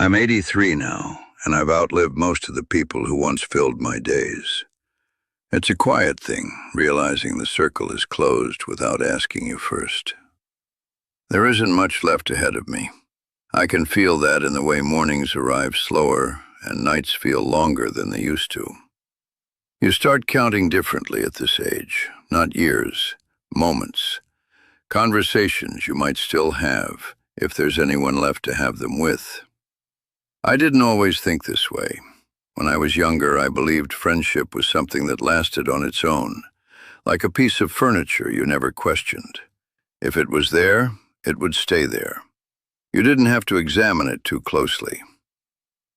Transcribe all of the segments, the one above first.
I'm 83 now, and I've outlived most of the people who once filled my days. It's a quiet thing, realizing the circle is closed without asking you first. There isn't much left ahead of me. I can feel that in the way mornings arrive slower and nights feel longer than they used to. You start counting differently at this age, not years, moments, conversations you might still have if there's anyone left to have them with. I didn't always think this way. When I was younger, I believed friendship was something that lasted on its own, like a piece of furniture you never questioned. If it was there, it would stay there. You didn't have to examine it too closely.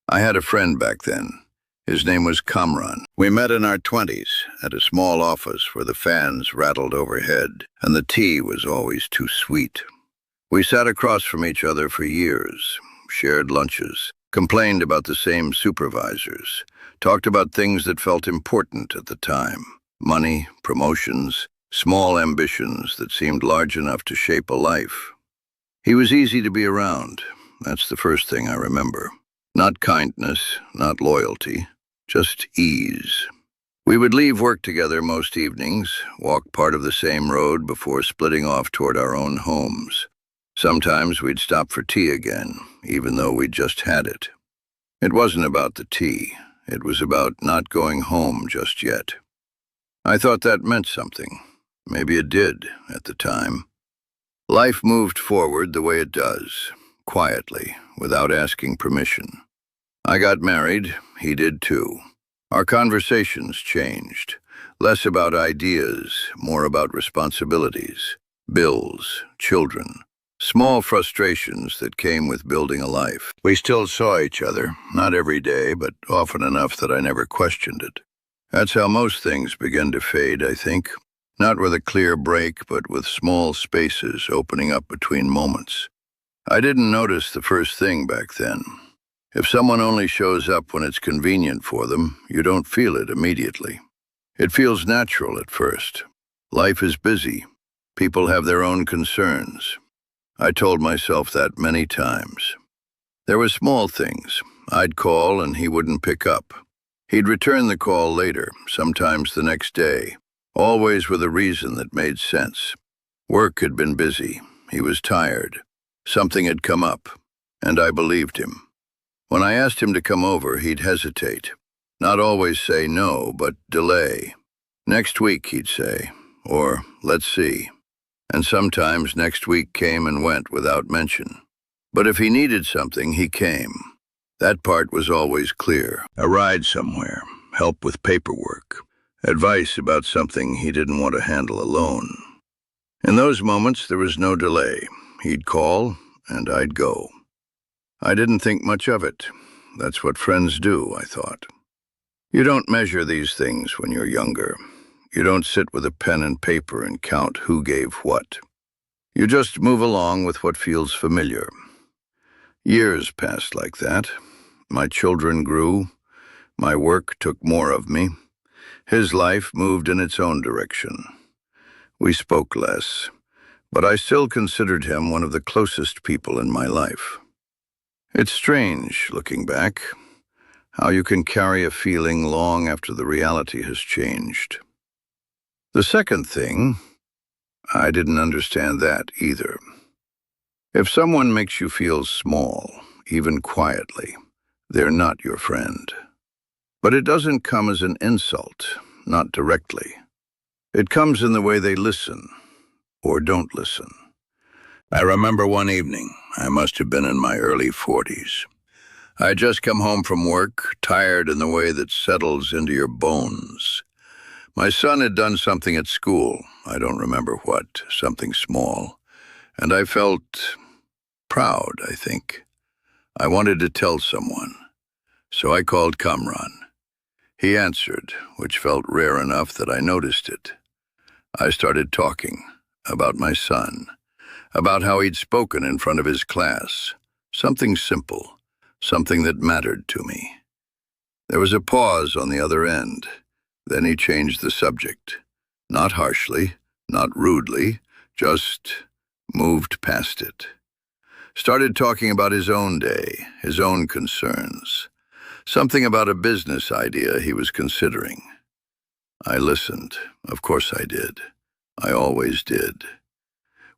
I had a friend back then. His name was Kamran. We met in our 20s at a small office where the fans rattled overhead and the tea was always too sweet. We sat across from each other for years, shared lunches, complained about the same supervisors, talked about things that felt important at the time: money, promotions, small ambitions that seemed large enough to shape a life. He was easy to be around. That's the first thing I remember. Not kindness, not loyalty, just ease. We would leave work together most evenings, walk part of the same road before splitting off toward our own homes. Sometimes we'd stop for tea again, even though we'd just had it. It wasn't about the tea. It was about not going home just yet. I thought that meant something. Maybe it did at the time. Life moved forward the way it does, quietly, without asking permission. I got married, he did too. Our conversations changed, less about ideas, more about responsibilities, bills, children, small frustrations that came with building a life. We still saw each other, not every day, but often enough that I never questioned it. That's how most things begin to fade, I think. Not with a clear break, but with small spaces opening up between moments. I didn't notice the first thing back then. If someone only shows up when it's convenient for them, you don't feel it immediately. It feels natural at first. Life is busy. People have their own concerns. I told myself that many times. There were small things. I'd call and he wouldn't pick up. He'd return the call later, sometimes the next day, always with a reason that made sense. Work had been busy. He was tired. Something had come up, and I believed him. When I asked him to come over, he'd hesitate. Not always say no, but delay. Next week, he'd say, or let's see. And sometimes next week came and went without mention. But if he needed something, he came. That part was always clear. A ride somewhere, help with paperwork, advice about something he didn't want to handle alone. In those moments, there was no delay. He'd call, and I'd go. I didn't think much of it. That's what friends do, I thought. You don't measure these things when you're younger. You don't sit with a pen and paper and count who gave what. You just move along with what feels familiar. Years passed like that. My children grew. My work took more of me. His life moved in its own direction. We spoke less, but I still considered him one of the closest people in my life. It's strange, looking back, how you can carry a feeling long after the reality has changed. The second thing, I didn't understand that either. If someone makes you feel small, even quietly, they're not your friend. But it doesn't come as an insult, not directly. It comes in the way they listen, or don't listen. I remember one evening, I must have been in my early 40s. I'd just come home from work, tired in the way that settles into your bones. My son had done something at school, I don't remember what, something small, and I felt proud, I think. I wanted to tell someone, so I called Kamran. He answered, which felt rare enough that I noticed it. I started talking about my son, about how he'd spoken in front of his class, something simple, something that mattered to me. There was a pause on the other end. Then he changed the subject. Not harshly, not rudely, just moved past it. Started talking about his own day, his own concerns. Something about a business idea he was considering. I listened. Of course I did. I always did.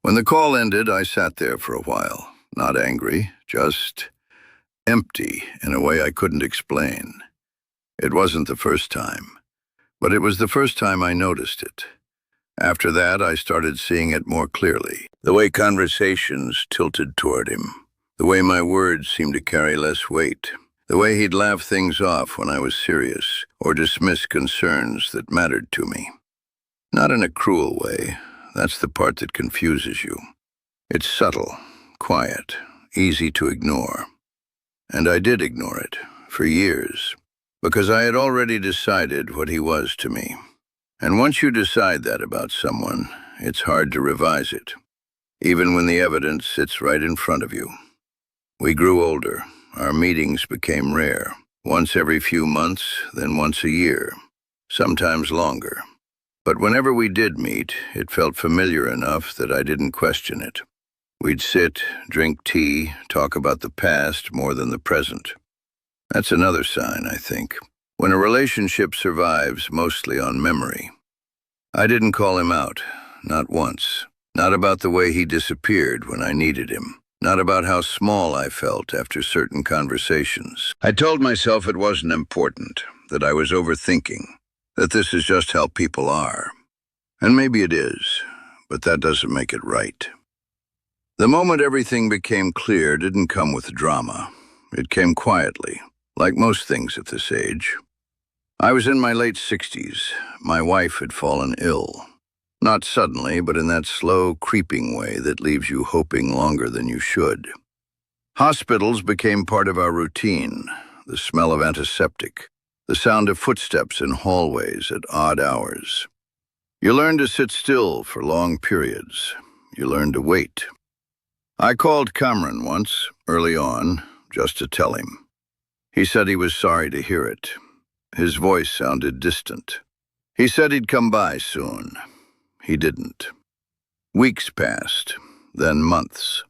When the call ended, I sat there for a while, not angry, just empty in a way I couldn't explain. It wasn't the first time, but it was the first time I noticed it. After that, I started seeing it more clearly. The way conversations tilted toward him. The way my words seemed to carry less weight. The way he'd laugh things off when I was serious, or dismiss concerns that mattered to me. Not in a cruel way. That's the part that confuses you. It's subtle, quiet, easy to ignore. And I did ignore it, for years, because I had already decided what he was to me. And once you decide that about someone, it's hard to revise it, even when the evidence sits right in front of you. We grew older. Our meetings became rare. Once every few months, then once a year, sometimes longer. But whenever we did meet, it felt familiar enough that I didn't question it. We'd sit, drink tea, talk about the past more than the present. That's another sign, I think, when a relationship survives mostly on memory. I didn't call him out, not once. Not about the way he disappeared when I needed him. Not about how small I felt after certain conversations. I told myself it wasn't important, that I was overthinking, that this is just how people are. And maybe it is, but that doesn't make it right. The moment everything became clear didn't come with drama. It came quietly, like most things at this age. I was in my late 60s. My wife had fallen ill. Not suddenly, but in that slow, creeping way that leaves you hoping longer than you should. Hospitals became part of our routine. The smell of antiseptic, the sound of footsteps in hallways at odd hours. You learn to sit still for long periods. You learn to wait. I called Kamran once, early on, just to tell him. He said he was sorry to hear it. His voice sounded distant. He said he'd come by soon. He didn't. Weeks passed, then months.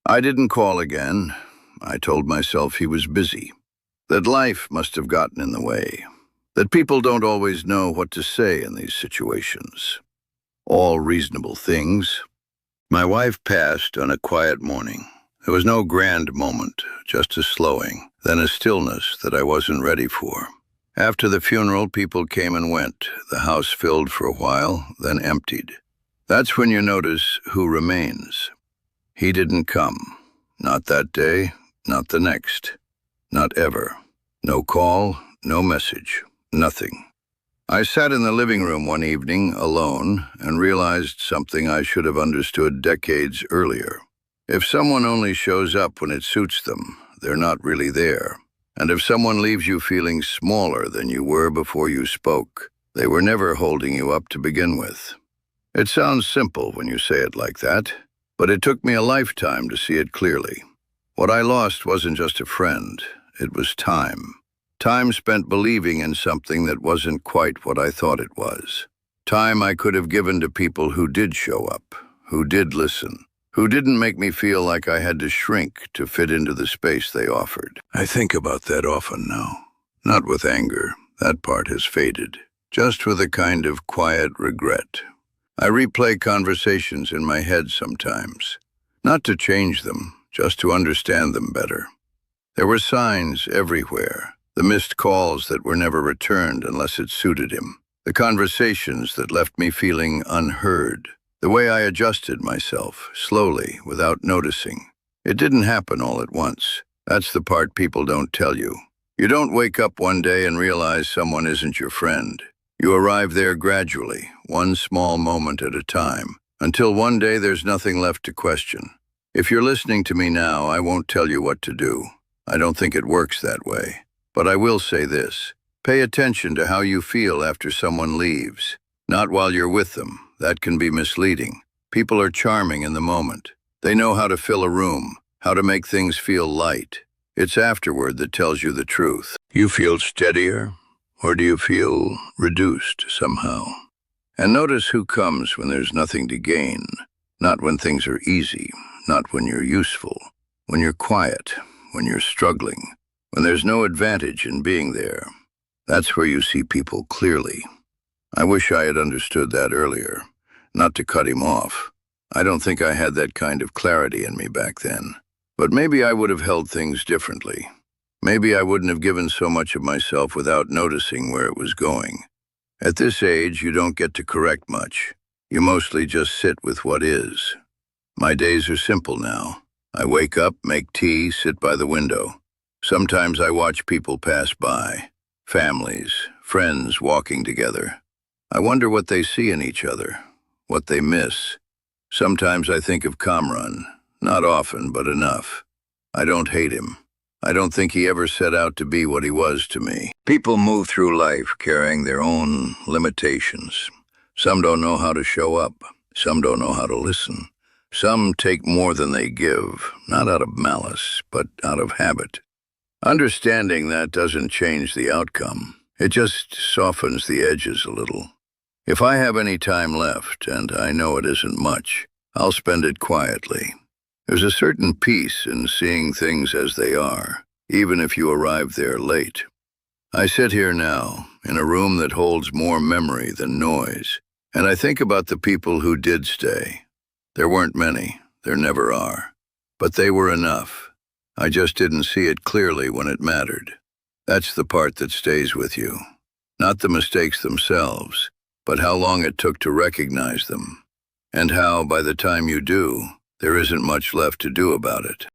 I didn't call again. I told myself he was busy, that life must have gotten in the way, that people don't always know what to say in these situations. All reasonable things. My wife passed on a quiet morning. There was no grand moment, just a slowing, then a stillness that I wasn't ready for. After the funeral, people came and went. The house filled for a while, then emptied. That's when you notice who remains. He didn't come. Not that day, not the next. Not ever. No call, no message, nothing. I sat in the living room one evening, alone, and realized something I should have understood decades earlier. If someone only shows up when it suits them, they're not really there. And if someone leaves you feeling smaller than you were before you spoke, they were never holding you up to begin with. It sounds simple when you say it like that, but it took me a lifetime to see it clearly. What I lost wasn't just a friend, it was time. Time spent believing in something that wasn't quite what I thought it was. Time I could have given to people who did show up, who did listen, who didn't make me feel like I had to shrink to fit into the space they offered. I think about that often now. Not with anger, that part has faded. Just with a kind of quiet regret. I replay conversations in my head sometimes. Not to change them, just to understand them better. There were signs everywhere. The missed calls that were never returned unless it suited him. The conversations that left me feeling unheard. The way I adjusted myself, slowly, without noticing. It didn't happen all at once. That's the part people don't tell you. You don't wake up one day and realize someone isn't your friend. You arrive there gradually, one small moment at a time, until one day there's nothing left to question. If you're listening to me now, I won't tell you what to do. I don't think it works that way. But I will say this. Pay attention to how you feel after someone leaves. Not while you're with them. That can be misleading. People are charming in the moment. They know how to fill a room, how to make things feel light. It's afterward that tells you the truth. You feel steadier, or do you feel reduced somehow? And notice who comes when there's nothing to gain, not when things are easy, not when you're useful. When you're quiet, when you're struggling, when there's no advantage in being there. That's where you see people clearly. I wish I had understood that earlier, not to cut him off. I don't think I had that kind of clarity in me back then. But maybe I would have held things differently. Maybe I wouldn't have given so much of myself without noticing where it was going. At this age, you don't get to correct much. You mostly just sit with what is. My days are simple now. I wake up, make tea, sit by the window. Sometimes I watch people pass by. Families, friends walking together. I wonder what they see in each other, what they miss. Sometimes I think of Kamran. Not often, but enough. I don't hate him. I don't think he ever set out to be what he was to me. People move through life carrying their own limitations. Some don't know how to show up. Some don't know how to listen. Some take more than they give, not out of malice, but out of habit. Understanding that doesn't change the outcome. It just softens the edges a little. If I have any time left, and I know it isn't much, I'll spend it quietly. There's a certain peace in seeing things as they are, even if you arrive there late. I sit here now, in a room that holds more memory than noise, and I think about the people who did stay. There weren't many, there never are, but they were enough. I just didn't see it clearly when it mattered. That's the part that stays with you. Not the mistakes themselves, but how long it took to recognize them, and how, by the time you do, there isn't much left to do about it.